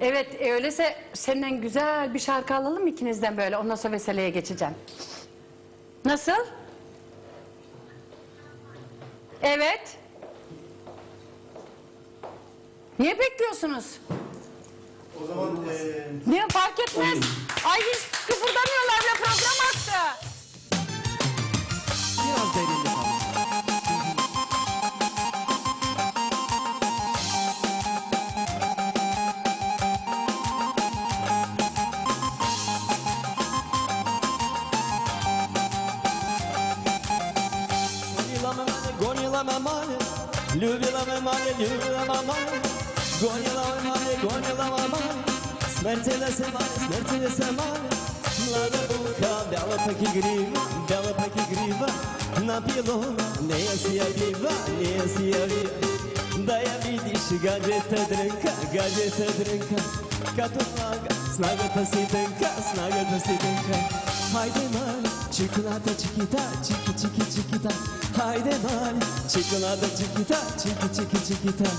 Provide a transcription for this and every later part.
Evet, öyleyse senden güzel bir şarkı alalım mı ikinizden böyle? Ondan sonra Vesele'ye geçeceğim. Nasıl? Evet. Niye bekliyorsunuz? O zaman Niye fark etmez? Ay hiç kıpırdamıyorlar bile, program aktı. Biraz derinlik alın. Гонила мамаля, любила мамаля, любила мамаля, гонила мамаля, смертельно самаля, млада булка, бела паки грива, на пилона, не сия вива, да я видиш гаджета дрънка, като снагата си тънка, хайде мале, чиколата чикита, чики-чики-чикита, хайде мале, чиколата чикита, чики-чики-чикита,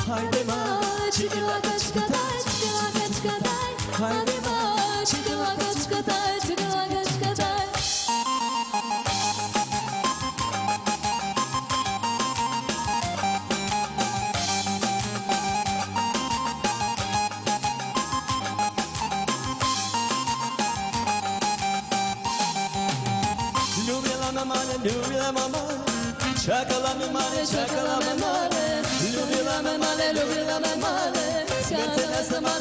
хайде мале, чиколата чикита, чики-чики-чикита, хайде мале, чиколата чикита, чики-чики-чикита. Любила мамаля, чакала ме мале, любила ме мале,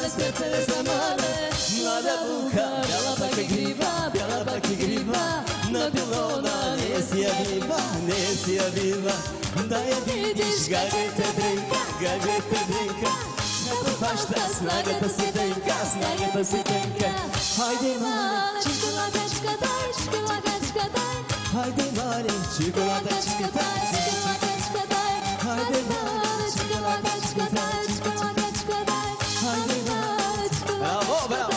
смъртена самале, млада булка, бяла паки грива, на пилона, не си я вива, да я видиш гаджета дрънка, като фаща снагата си тънка, хайде мале, чиколатачка дай, haydi mare, çikolata çikolata, haydi mare, çikolata çikolata, haydi mare, çikolata. Bravo, bravo.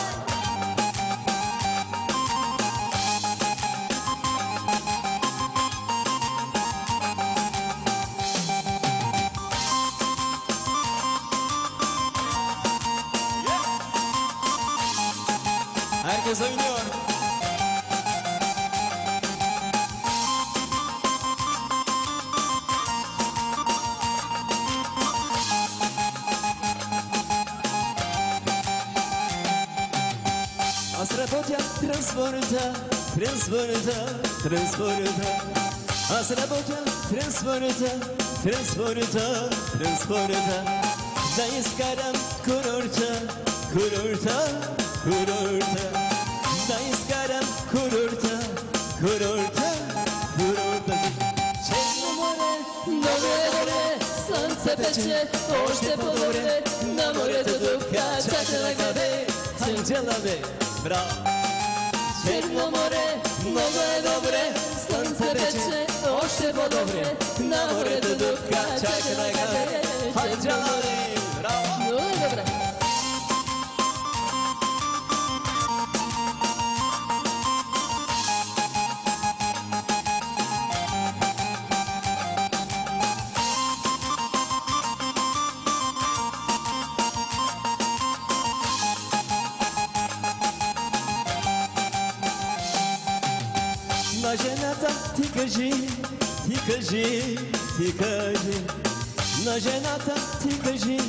Herkes oynuyor. Аз работя транспорта, аз работя транспорта, да изкарам курорта, да изкарам курорта. Черно море, добре, слънце пече, още по-добре, на морето дупка, чакала гъбе, Анджела бе. Браво! Черно море, много е добре, слънце пече, още по-добре, на морето дупка, чака да гъбе, Анджела бе. Браво! Много добре! На жената ти кажи, на жената ти кажи,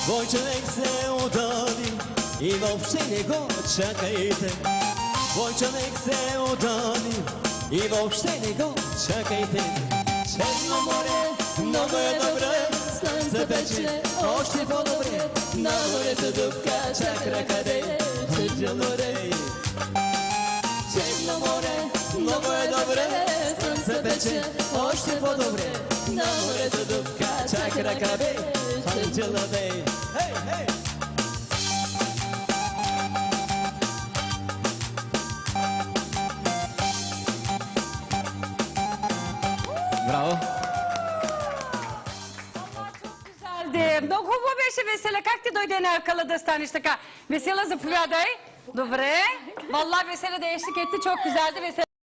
твой човек се удари и въобще не го чакайте, твой човек се удари и въобще не го чакайте. Черно море, много е добре, слънце пече, още по-добре, на морето дупка, чакра къде, Черно море. Черно море, много е добре, слънце пече, още по-добре, на морето дупка, чакра къде, Анджела бе. Хей, хей! Браво! Много хубаво беше, Весела. Как ти дойде на акъла да станеш така? Весела, заповядай. Добре. Валла, Весела да eşlik etti. Çok güzeldi. Vesela.